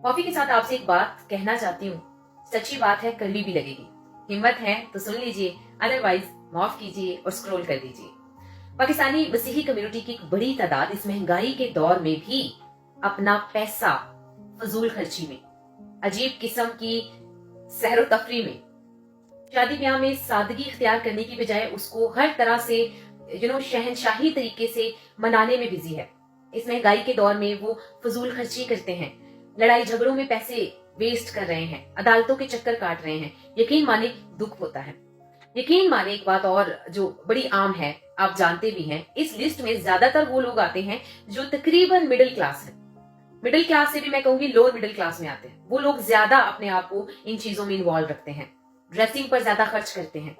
Coffee के साथ आपसे एक बात कहना चाहती हूँ। सच्ची बात है, कड़वी भी लगेगी। हिम्मत है तो सुन लीजिए, अदरवाइज माफ कीजिए और स्क्रॉल कर दीजिए। पाकिस्तानी मसीही कम्युनिटी की एक बड़ी तादाद इस महंगाई के दौर में भी अपना पैसा फजूल खर्ची में, अजीब किस्म की सैरो तफरी में, शादी ब्याह में सादगी इख्तियार करने की बजाय उसको हर तरह से शहनशाही तरीके से मनाने में बिजी है। इस महंगाई के दौर में वो फजूल खर्ची करते हैं, लड़ाई झगड़ों में पैसे वेस्ट कर रहे हैं, अदालतों के चक्कर काट रहे हैं। यकीन माने दुख होता है। यकीन माने एक बात और जो बड़ी आम है, आप जानते भी हैं, इस लिस्ट में ज्यादातर वो लोग आते हैं जो तकरीबन मिडिल क्लास है। मिडिल क्लास से भी मैं कहूंगी लोअर मिडिल क्लास में आते हैं। वो लोग ज्यादा अपने आप को इन चीजों में इन्वॉल्व रखते हैं, ड्रेसिंग पर ज्यादा खर्च करते हैं,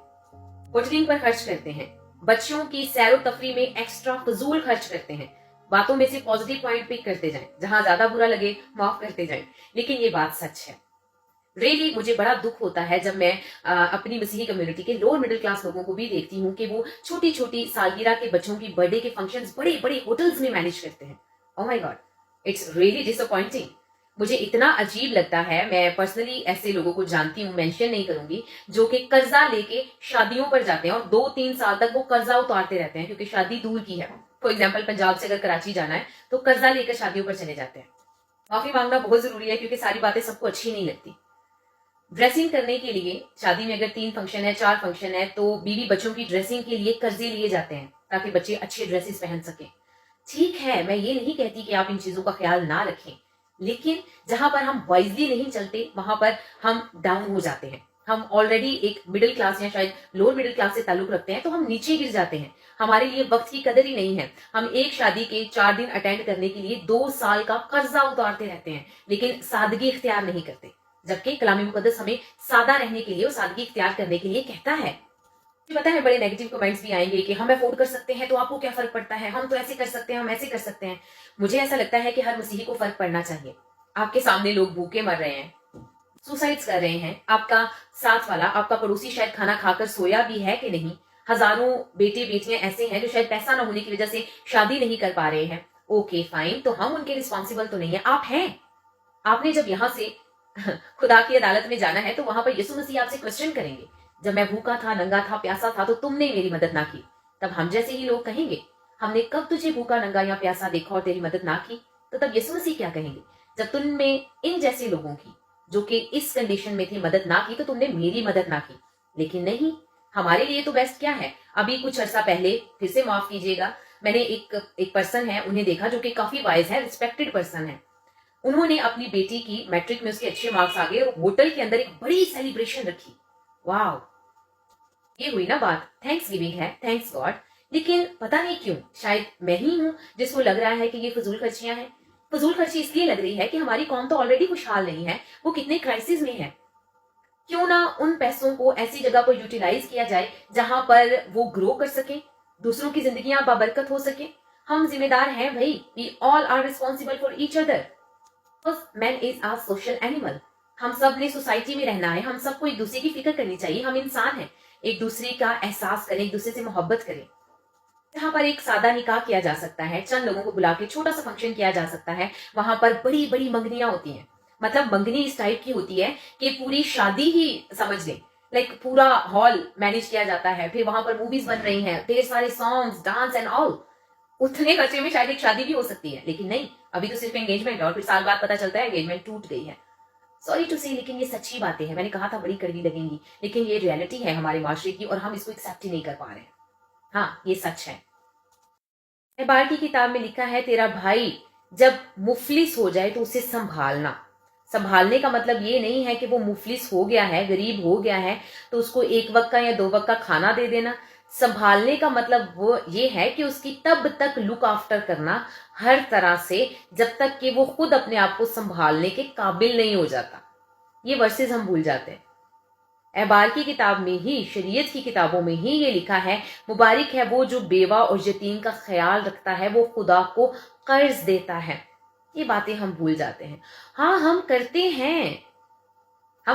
होटलिंग पर खर्च करते हैं, बच्चों की सैरो तफरी में एक्स्ट्रा फजूल खर्च करते हैं। बातों में से पॉजिटिव पॉइंट पिक करते जाएं, जहां ज्यादा बुरा लगे माफ करते जाएं, लेकिन ये बात सच है। रियली मुझे बड़ा दुख होता है जब मैं अपनी मसीही कम्युनिटी के लोअर मिडिल क्लास लोगों को भी देखती हूँ कि वो छोटी छोटी सालगिरह के बच्चों की बर्थडे के फंक्शंस बड़े बड़े होटल्स में मैनेज करते हैं। Oh my God, it's really disappointing. मुझे इतना अजीब लगता है। मैं पर्सनली ऐसे लोगों को जानती हूँ, मेंशन नहीं करूंगी, जो कि कर्जा लेके शादियों पर जाते हैं और 2-3 साल तक वो कर्जा उतारते रहते हैं क्योंकि शादी दूर की है। फॉर एग्जाम्पल, पंजाब से अगर कराची जाना है तो कर्जा लेकर शादियों पर चले जाते हैं। माफी मांगना बहुत जरूरी है क्योंकि सारी बातें सबको अच्छी नहीं लगती। ड्रेसिंग करने के लिए शादी में अगर 3 फंक्शन है, 4 फंक्शन है, तो बीवी बच्चों की ड्रेसिंग के लिए कर्जे लिए जाते हैं ताकि बच्चे अच्छे ड्रेसेस पहन सकें। ठीक है, मैं ये नहीं कहती कि आप इन चीजों का ख्याल ना रखें, लेकिन जहां पर हम वाइजली नहीं चलते वहां पर हम डाउन हो जाते हैं। हम ऑलरेडी एक मिडिल क्लास या शायद लोअर मिडिल क्लास से ताल्लुक रखते हैं तो हम नीचे गिर जाते हैं। हमारे लिए वक्त की कदर ही नहीं है। हम एक शादी के 4 दिन अटेंड करने के लिए 2 साल का कर्जा उतारते रहते हैं, लेकिन सादगी इख्तियार नहीं करते, जबकि कलामी मुकद्दस हमें सादा रहने के लिए और सादगी इख्तियार करने के लिए कहता है। मुझे पता है बड़े नेगेटिव कमेंट्स भी आएंगे कि हम अफोर्ड कर सकते हैं तो आपको क्या फर्क पड़ता है, हम तो ऐसे कर सकते हैं, हम ऐसे कर सकते हैं। मुझे ऐसा लगता है कि हर मसीही को फर्क पड़ना चाहिए। आपके सामने लोग भूखे मर रहे हैं, सुसाइड्स कर रहे हैं, आपका साथ वाला, आपका पड़ोसी शायद खाना खाकर सोया भी है कि नहीं। हजारों बेटे बेटियां ऐसे हैं जो शायद पैसा ना होने की वजह से शादी नहीं कर पा रहे हैं। ओके फाइन, तो हम उनके रिस्पॉन्सिबल तो नहीं है, आप हैं। आपने जब यहां से खुदा की अदालत में जाना है तो वहां पर यीशु मसीह आपसे क्वेश्चन करेंगे, जब मैं भूखा था, नंगा था, प्यासा था तो तुमने मेरी मदद ना की। तब हम जैसे ही लोग कहेंगे, हमने कब तुझे भूखा, नंगा या प्यासा देखा और तेरी मदद ना की। तो तब यीशु मसीह क्या कहेंगे, जब तुमने इन जैसे लोगों की, जो कि इस कंडीशन में थे, मदद ना की तो तुमने मेरी मदद ना की। लेकिन नहीं, हमारे लिए तो बेस्ट क्या है। अभी कुछ अर्सा पहले, फिर से माफ कीजिएगा, मैंने एक पर्सन है, उन्हें देखा जो कि काफी वाइज है, रिस्पेक्टेड पर्सन है। उन्होंने अपनी बेटी की मैट्रिक में उसके अच्छे मार्क्स आ गए और होटल के अंदर एक बड़ी सेलिब्रेशन रखी। वाह, ये हुई ना बात, थैंक्स गिविंग है, थैंक्स गॉड। लेकिन पता नहीं क्यों, शायद मैं ही हूं जिसको लग रहा है कि ये फजूल खर्चियां हैं। फजूल खर्ची इसलिए लग रही है कि हमारी कौम तो ऑलरेडी खुशहाल नहीं है, वो कितने क्राइसिस में है। क्यों ना उन पैसों को ऐसी जगह पर यूटिलाइज किया जाए जहां पर वो ग्रो कर सके, दूसरों की जिंदगियां बाबरकत हो सके। हम जिम्मेदार हैं भाई, we all are responsible for each other. Man is a social animal. हम सब ने सोसाइटी में रहना है, हम सबको एक दूसरे की फिक्र करनी चाहिए। हम इंसान हैं, एक दूसरे का एहसास करें, एक दूसरे से मोहब्बत करें। जहां पर एक सादा निकाह किया जा सकता है, चंद लोगों को बुला के छोटा सा फंक्शन किया जा सकता है, वहां पर बड़ी बड़ी मंगनियां होती हैं। मतलब मंगनी इस टाइप की होती है कि पूरी शादी ही समझ लें, लाइक पूरा हॉल मैनेज किया जाता है, फिर वहां पर मूवीज बन रही हैं, ढेर सारे सॉन्ग्स, डांस एंड ऑल। उतने खर्चे में शायद एक शादी भी हो सकती है, लेकिन नहीं, अभी तो सिर्फ एंगेजमेंट, और फिर साल बाद पता चलता है एंगेजमेंट टूट गई है। सॉरी टू से, लेकिन ये सच्ची बातें हैं। मैंने कहा था बड़ी कड़वी लगेंगी, लेकिन ये रियलिटी है हमारे माशरे की और हम इसको एक्सेप्ट ही नहीं कर पा रहे हैं। हाँ, ये सच है। बार की किताब में लिखा है, तेरा भाई जब मुफलिस हो जाए तो उसे संभालना। संभालने का मतलब ये नहीं है कि वो मुफलिस हो गया है, गरीब हो गया है, तो उसको 1 वक्त का या 2 वक्त का खाना दे देना। संभालने का मतलब वो ये है कि उसकी तब तक लुक आफ्टर करना हर तरह से, जब तक कि वो खुद अपने आप को संभालने के काबिल नहीं हो जाता। ये वर्सेस हम भूल जाते हैं। एहबार की किताब में ही, शरीयत की किताबों में ही ये लिखा है, मुबारक है वो जो बेवा और यतीम का ख्याल रखता है, वो खुदा को कर्ज देता है। ये बातें हम भूल जाते हैं। हाँ, हम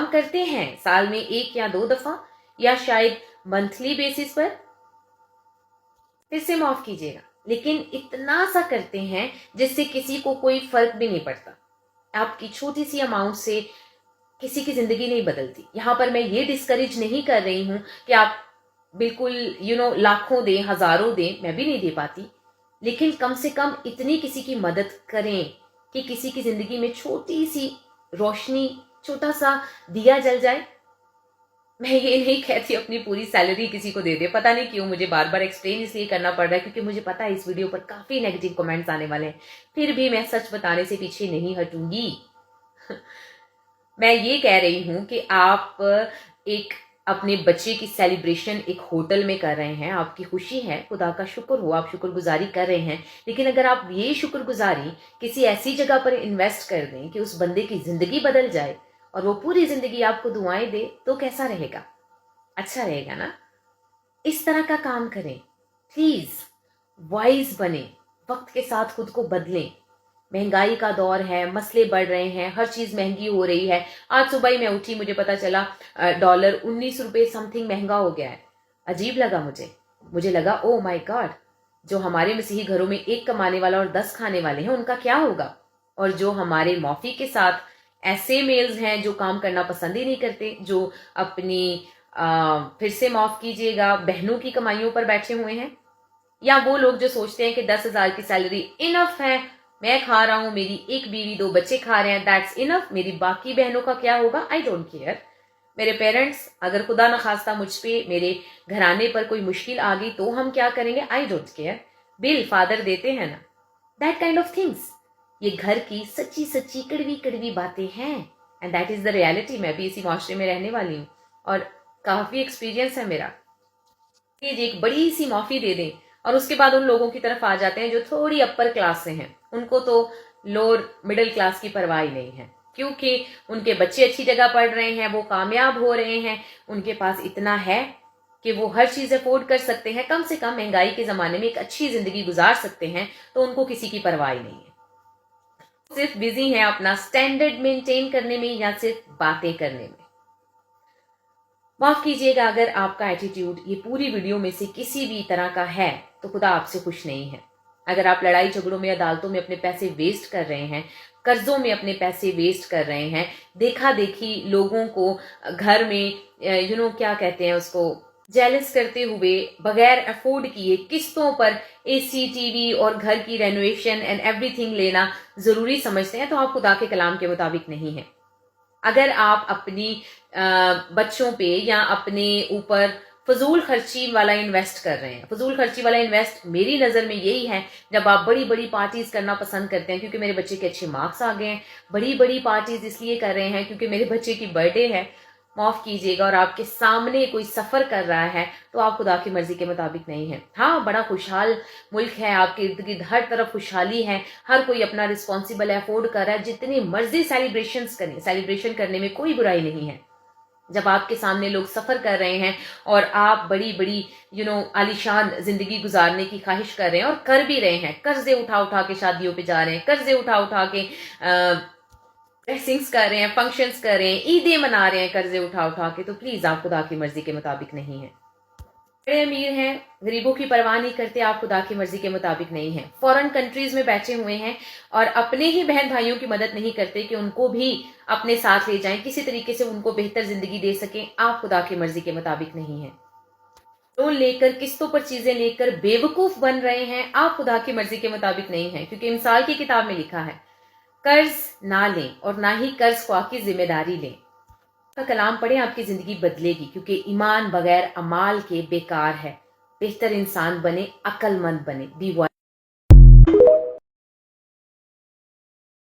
करते हैं साल में 1 या 2 दफा, या शायद मंथली बेसिस पर। फिर से माफ कीजिएगा, लेकिन इतना सा करते हैं जिससे किसी को कोई फर्क भी नहीं पड़ता। आपकी छोटी सी अमाउंट से किसी की जिंदगी नहीं बदलती। यहाँ पर मैं ये डिस्करेज नहीं कर रही हूँ कि आप बिल्कुल लाखों दें, हजारों दें, मैं भी नहीं दे पाती, लेकिन कम से कम इतनी किसी की मदद करें कि किसी की जिंदगी में छोटी सी रोशनी, छोटा सा दिया जल जाए। मैं ये नहीं कहती अपनी पूरी सैलरी किसी को दे दे। पता नहीं क्यों मुझे बार बार एक्सप्लेन इसलिए करना पड़ रहा है क्योंकि मुझे पता है इस वीडियो पर काफी नेगेटिव कमेंट्स आने वाले हैं, फिर भी मैं सच बताने से पीछे नहीं हटूंगी। मैं ये कह रही हूं कि आप एक अपने बच्चे की सेलिब्रेशन एक होटल में कर रहे हैं, आपकी खुशी है, खुदा का शुक्र हो, आप शुक्रगुजारी कर रहे हैं, लेकिन अगर आप ये शुक्रगुजारी किसी ऐसी जगह पर इन्वेस्ट कर दें कि उस बंदे की जिंदगी बदल जाए और वो पूरी जिंदगी आपको दुआएं दे, तो कैसा रहेगा? अच्छा रहेगा ना? इस तरह का काम करें प्लीज, वाइज बने, वक्त के साथ खुद को बदलें। महंगाई का दौर है, मसले बढ़ रहे हैं, हर चीज महंगी हो रही है। आज सुबह ही मैं उठी, मुझे पता चला डॉलर 19 रुपए समथिंग महंगा हो गया है। अजीब लगा मुझे लगा ओ माय गॉड, जो हमारे मसीही घरों में एक कमाने वाला और 10 खाने वाले हैं उनका क्या होगा? और जो हमारे मौफी के साथ ऐसे मेल्स हैं जो काम करना पसंद ही नहीं करते, जो अपनी फिर से माफ कीजिएगा बहनों की कमाइयों पर बैठे हुए हैं, या वो लोग जो सोचते हैं कि 10,000 की सैलरी इनफ है, मैं खा रहा हूं, मेरी एक बीवी 2 बच्चे खा रहे हैं, दैट्स इनफ, मेरी बाकी बहनों का क्या होगा? I don't care. मेरे पेरेंट्स, अगर खुदा न खास्ता मुझ पे, मेरे घराने पर कोई मुश्किल आ गई तो हम क्या करेंगे? I don't care. Bill father देते हैं ना, दैट काइंड ऑफ थिंग्स। ये घर की सच्ची सच्ची कड़वी कड़वी बातें हैं and that is the reality. मैं भी इसी माशरे में रहने वाली हूँ और काफी एक्सपीरियंस है मेरा। ये एक बड़ी सी माफी दे दें और उसके बाद उन लोगों की तरफ आ जाते हैं जो थोड़ी अपर क्लास से हैं, उनको तो लोअर मिडिल क्लास की परवाह ही नहीं है, क्योंकि उनके बच्चे अच्छी जगह पढ़ रहे हैं, वो कामयाब हो रहे हैं, उनके पास इतना है कि वो हर चीज अफोर्ड कर सकते हैं, कम से कम महंगाई के जमाने में एक अच्छी जिंदगी गुजार सकते हैं, तो उनको किसी की परवाह ही नहीं है। सिर्फ बिजी हैं अपना स्टैंडर्ड मेंटेन करने में या सिर्फ बातें करने में। माफ कीजिएगा अगर आपका एटीट्यूड ये पूरी वीडियो में से किसी भी तरह का है तो खुदा आपसे खुश नहीं है। अगर आप लड़ाई झगड़ों में, अदालतों में अपने पैसे वेस्ट कर रहे हैं, कर्जों में अपने पैसे वेस्ट कर रहे हैं, देखा देखी लोगों को घर में क्या कहते हैं उसको, जेलस करते हुए बगैर अफोर्ड किए किस्तों पर एसी, टीवी और घर की रेनोवेशन एंड एवरीथिंग लेना जरूरी समझते हैं, तो आप खुदा के कलाम के मुताबिक नहीं है। अगर आप अपनी बच्चों पे या अपने ऊपर फजूल खर्ची वाला इन्वेस्ट कर रहे हैं, फजूल खर्ची वाला इन्वेस्ट मेरी नज़र में यही है जब आप बड़ी बड़ी पार्टीज करना पसंद करते हैं, क्योंकि मेरे बच्चे के अच्छे मार्क्स आ गए हैं, बड़ी बड़ी पार्टीज इसलिए कर रहे हैं क्योंकि मेरे बच्चे की बर्थडे है, माफ कीजिएगा, और आपके सामने कोई सफर कर रहा है, तो आप खुदा की मर्जी के मुताबिक नहीं है। हाँ, बड़ा खुशहाल मुल्क है, आपके इर्द गिर्द हर तरफ खुशहाली है, हर कोई अपना रिस्पॉन्सिबल है, अफोर्ड कर रहा है, जितनी मर्जी सेलिब्रेशन करें, सेलिब्रेशन करने में कोई बुराई नहीं है। जब आपके सामने लोग सफर कर रहे हैं और आप बड़ी बड़ी आलीशान जिंदगी गुजारने की ख्वाहिश कर रहे हैं और कर भी रहे हैं, कर्जे उठा उठा के शादियों पे जा रहे हैं, कर्जे उठा उठा के ड्रेसिंग्स कर रहे हैं, फंक्शंस कर रहे हैं, ईदें मना रहे हैं कर्जे उठा उठा के, तो प्लीज आप खुदा की मर्जी के मुताबिक नहीं है। बड़े अमीर हैं, गरीबों की परवाह नहीं करते, आप खुदा की मर्जी के मुताबिक नहीं है। फॉरेन कंट्रीज में बैठे हुए हैं और अपने ही बहन भाइयों की मदद नहीं करते कि उनको भी अपने साथ ले जाएं, किसी तरीके से उनको बेहतर जिंदगी दे सकें, आप खुदा की मर्जी के मुताबिक नहीं है। लोन लेकर, किस्तों पर चीजें लेकर बेवकूफ बन रहे हैं, आप खुदा की मर्जी के मुताबिक नहीं है, क्योंकि मिसाल की किताब में लिखा है कर्ज ना लें और ना ही कर्ज ख्वाह की जिम्मेदारी लें। का कलाम पढ़ें, आपकी जिंदगी बदलेगी, क्योंकि ईमान बगैर अमाल के बेकार है। बेहतर इंसान बने, अक्लमंद बने, बी